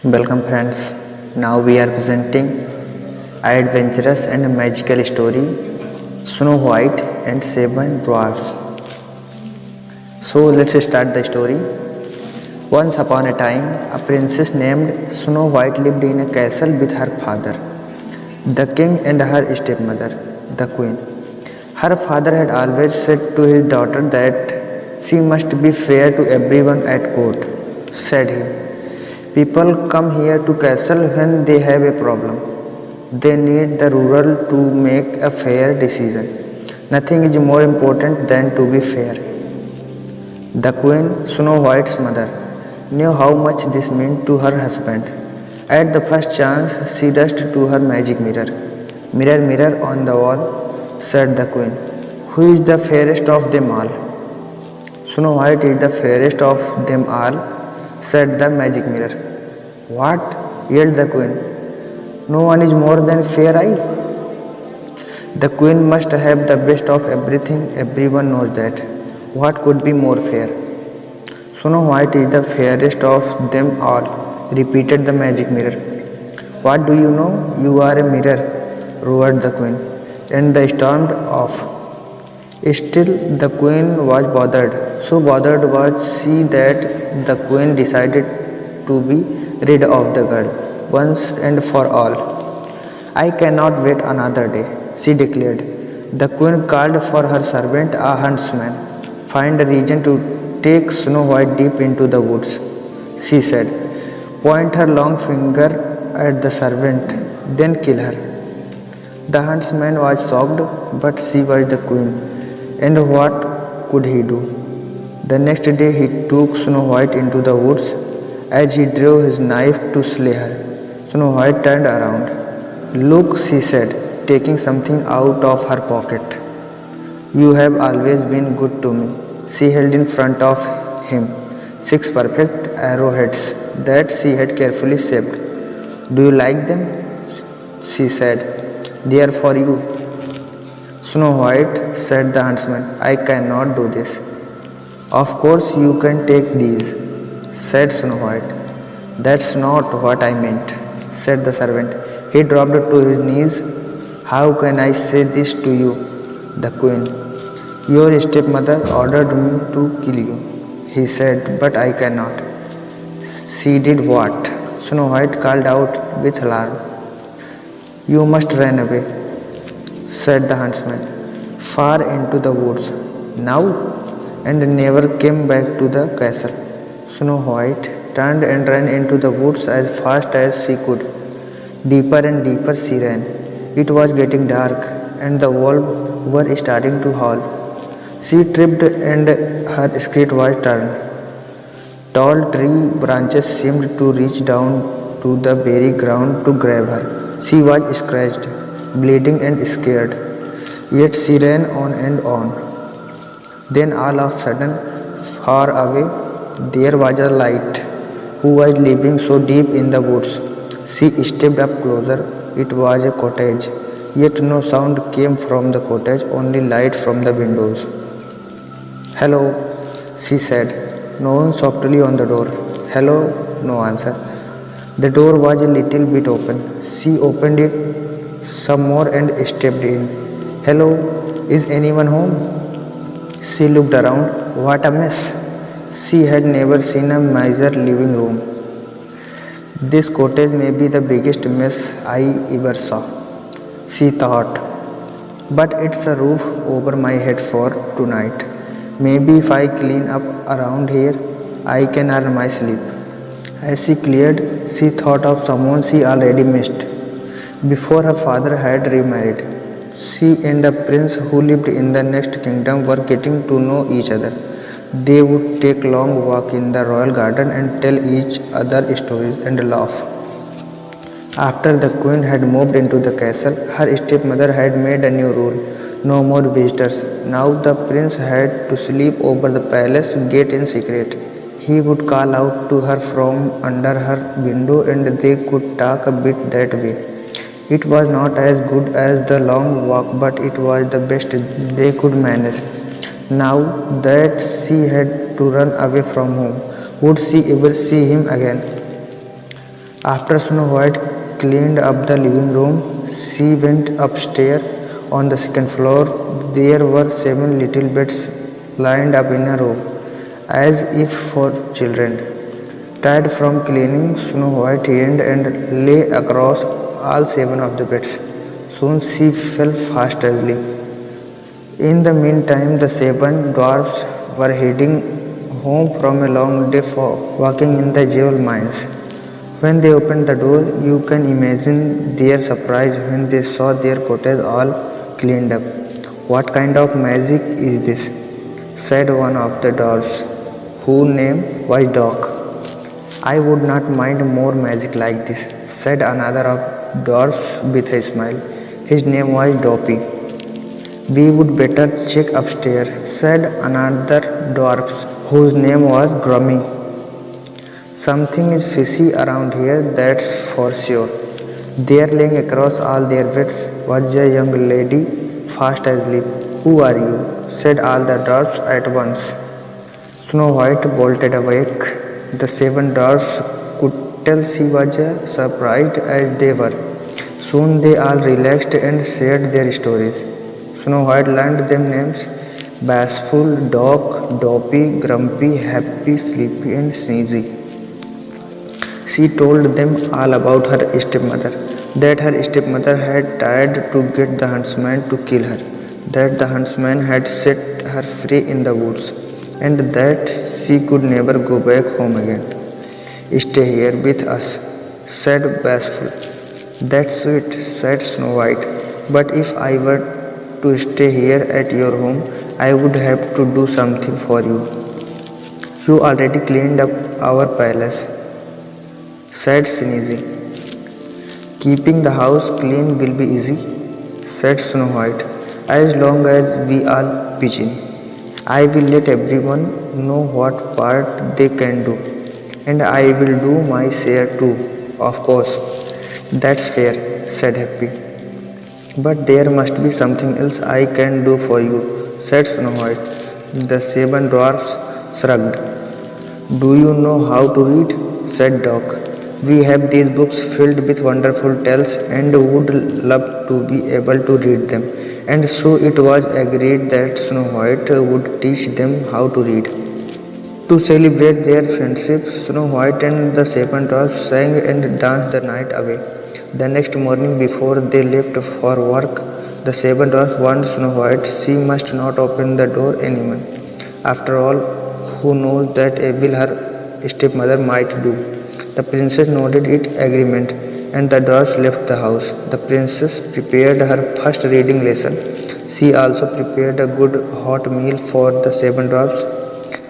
Welcome friends. Now we are presenting adventurous and magical story Snow White and Seven Dwarfs. So let's start the story. Once upon a time, a princess named Snow White lived in a castle with her father, the king, and her stepmother, the queen. Her father had always said to his daughter that she must be fair to everyone at court, said he. People come here to castle when they have a problem. They need the ruler to make a fair decision. Nothing is more important than to be fair. The queen, Snow White's mother, knew how much this meant to her husband. At the first chance, she rushed to her magic mirror. Mirror, mirror on the wall, said the queen, who is the fairest of them all? Snow White is the fairest of them all, said the magic mirror. What? Yelled the queen. No one is more than fair I. The queen must have the best of everything, everyone knows that. What could be more fair? Snow White is the fairest of them all, repeated the magic mirror. What do you know? You are a mirror, roared the queen, and they stormed off. Still, the queen was bothered. So bothered was she that the queen decided to be rid of the girl once and for all. I cannot wait another day, she declared. The queen called for her servant, a huntsman. Find a reason to take Snow White deep into the woods, she said. Point her long finger at the servant, then kill her. The huntsman was shocked, but she was the queen, and what could he do? The next day he took Snow White into the woods. As he drew his knife to slay her, Snow White turned around. Look, she said, taking something out of her pocket. You have always been good to me. She held in front of him 6 perfect arrowheads that she had carefully shaped. Do you like them? She said. They are for you. Snow White, said the huntsman, I cannot do this. Of course you can take these, said Snow White. That's not what I meant, said the servant. He dropped to his knees. How can I say this to you? The queen. Your stepmother ordered me to kill you, he said, but I cannot. She did what? Snow White called out with alarm. You must run away, said the huntsman, far into the woods. Now? And never came back to the castle. Snow White turned and ran into the woods as fast as she could. Deeper and deeper she ran. It was getting dark, and the wolves were starting to howl. She tripped and her skirt was turned. Tall tree branches seemed to reach down to the very ground to grab her. She was scratched, bleeding and scared. Yet she ran on and on. Then all of a sudden, far away, there was a light who was living so deep in the woods. She stepped up closer. It was a cottage, yet no sound came from the cottage, only light from the windows. Hello, she said, knocking softly on the door. Hello, no answer. The door was a little bit open. She opened it some more and stepped in. Hello, is anyone home? She looked around. What a mess! She had never seen a miser living room. This cottage may be the biggest mess I ever saw, she thought. But it's a roof over my head for tonight. Maybe if I clean up around here, I can earn my sleep. As she cleared, she thought of someone she already missed. Before her father had remarried, she and a prince who lived in the next kingdom were getting to know each other. They would take long walks in the royal garden and tell each other stories and laugh. After the queen had moved into the castle, her stepmother had made a new rule. No more visitors. Now the prince had to sleep over the palace gate in secret. He would call out to her from under her window and they could talk a bit that way. It was not as good as the long walk, but it was the best they could manage. Now that she had to run away from home, would she ever see him again? After Snow White cleaned up the living room, she went upstairs. On the second floor, there were 7 little beds lined up in a row, as if for children. Tired from cleaning, Snow White yawned and lay across all 7 of the beds. Soon she fell fast asleep. In the meantime, the 7 dwarfs were heading home from a long day for walking in the jewel mines. When they opened the door, you can imagine their surprise when they saw their cottage all cleaned up. What kind of magic is this? Said one of the dwarfs, whose name was Doc. I would not mind more magic like this, said another of dwarfs with a smile. His name was Dopey. We would better check upstairs, said another dwarf, whose name was Grummy. Something is fishy around here, that's for sure. There, laying across all their beds, was a young lady fast asleep. Who are you? Said all the dwarfs at once. Snow White bolted awake. The 7 dwarfs could tell she was as surprised as they were. Soon they all relaxed and shared their stories. Snow White learned them names: Bashful, Doc, Dopey, Grumpy, Happy, Sleepy, and Sneezy. She told them all about her stepmother, that her stepmother had tried to get the huntsman to kill her, that the huntsman had set her free in the woods, and that she could never go back home again. Stay here with us, said Bashful. That's sweet, said Snow White, but if I were to stay here at your home, I would have to do something for you. You already cleaned up our palace, said Sneezy. Keeping the house clean will be easy, said Snow White, as long as we are pitching. I will let everyone know what part they can do, and I will do my share too, of course. That's fair, said Happy. But there must be something else I can do for you, said Snow White. The 7 dwarfs shrugged. Do you know how to read? Said Doc. We have these books filled with wonderful tales and would love to be able to read them. And so it was agreed that Snow White would teach them how to read. To celebrate their friendship, Snow White and the 7 dwarfs sang and danced the night away. The next morning, before they left for work, the 7 dwarfs warned Snow White she must not open the door anyone. After all, who knows that evil her stepmother might do? The princess nodded its agreement, and the dwarfs left the house. The princess prepared her first reading lesson. She also prepared a good hot meal for the 7 dwarfs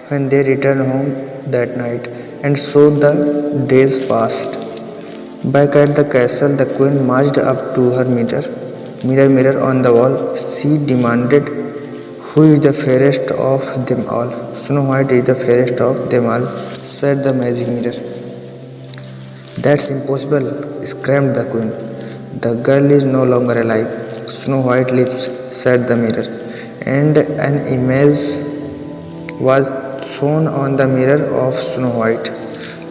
when they returned home that night, and so the days passed. Back at the castle, the queen marched up to her mirror. Mirror, mirror on the wall, she demanded, who is the fairest of them all? Snow White is the fairest of them all, said the magic mirror. That's impossible, screamed the queen. The girl is no longer alive. Snow White lives, said the mirror, and an image was shown on the mirror of Snow White,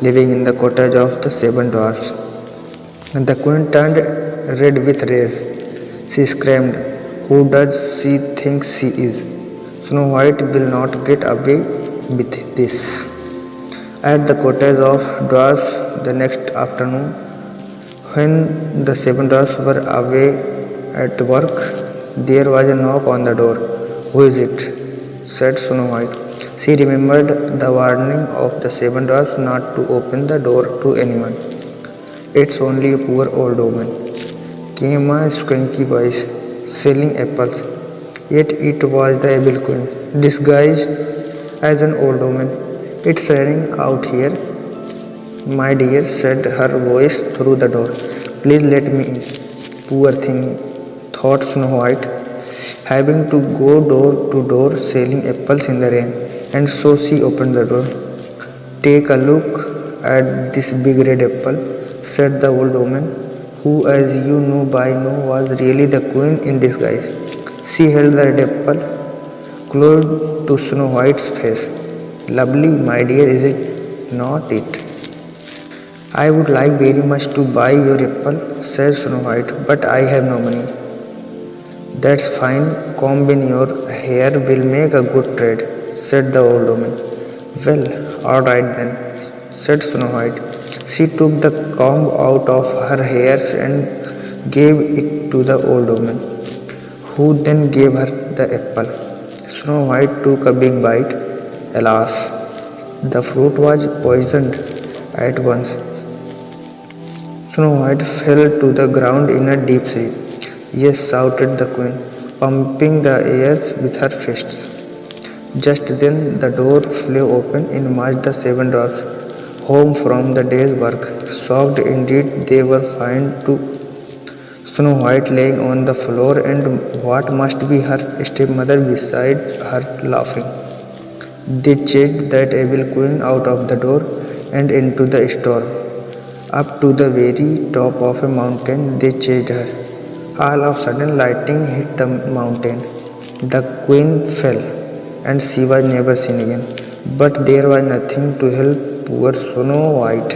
living in the cottage of the 7 dwarfs. The queen turned red with rage. She screamed, who does she think she is? Snow White will not get away with this. At the cottage of dwarfs the next afternoon, when the 7 dwarfs were away at work, there was a knock on the door. Who is it? Said Snow White. She remembered the warning of the 7 dwarfs not to open the door to anyone. It's only a poor old woman, came a squeaky voice, selling apples. Yet it was the able queen, disguised as an old woman. It's raining out here, my dear, said her voice through the door. Please let me in. Poor thing, thought Snow White, having to go door to door selling apples in the rain, and so she opened the door. Take a look at this big red apple, said the old woman, who, as you know by now, was really the queen in disguise. She held the red apple close to Snow White's face. Lovely, my dear, is it not it? I would like very much to buy your apple, said Snow White, but I have no money. That's fine, comb in your hair will make a good trade, said the old woman. Well, all right then, said Snow White. She took the comb out of her hair and gave it to the old woman, who then gave her the apple. Snow White took a big bite. Alas, the fruit was poisoned. At once, Snow White fell to the ground in a deep sleep. Yes, shouted the queen, pumping the air with her fists. Just then the door flew open and marched the 7 dwarfs home from the day's work. Shocked indeed, they were found to Snow White laying on the floor and what must be her stepmother beside her laughing. They chased that evil queen out of the door and into the storm. Up to the very top of a mountain they chased her. All of a sudden lightning hit the mountain. The queen fell and she was never seen again. But there was nothing to help poor Snow White.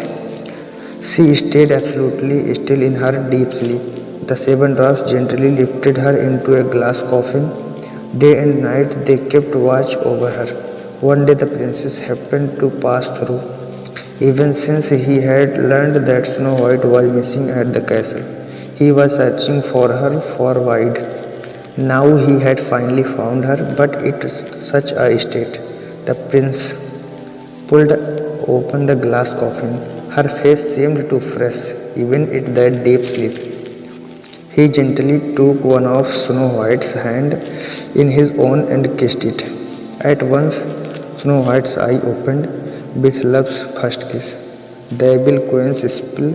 She stayed absolutely still in her deep sleep. The 7 dwarfs gently lifted her into a glass coffin. Day and night they kept watch over her. One day the princess happened to pass through. Even since he had learned that Snow White was missing at the castle, he was searching for her for wide. Now he had finally found her, but in such a state. The prince pulled open the glass coffin. Her face seemed to fresh, even in that deep sleep. He gently took one of Snow White's hand in his own and kissed it. At once, Snow White's eye opened with love's first kiss. The evil queen's spell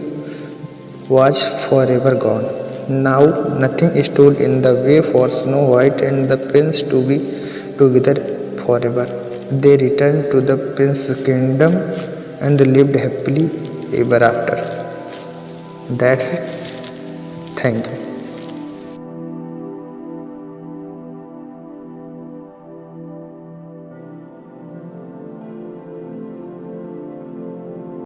was forever gone. Now nothing stood in the way for Snow White and the prince to be together forever. They returned to the prince's kingdom and lived happily ever after. That's it. Thank you.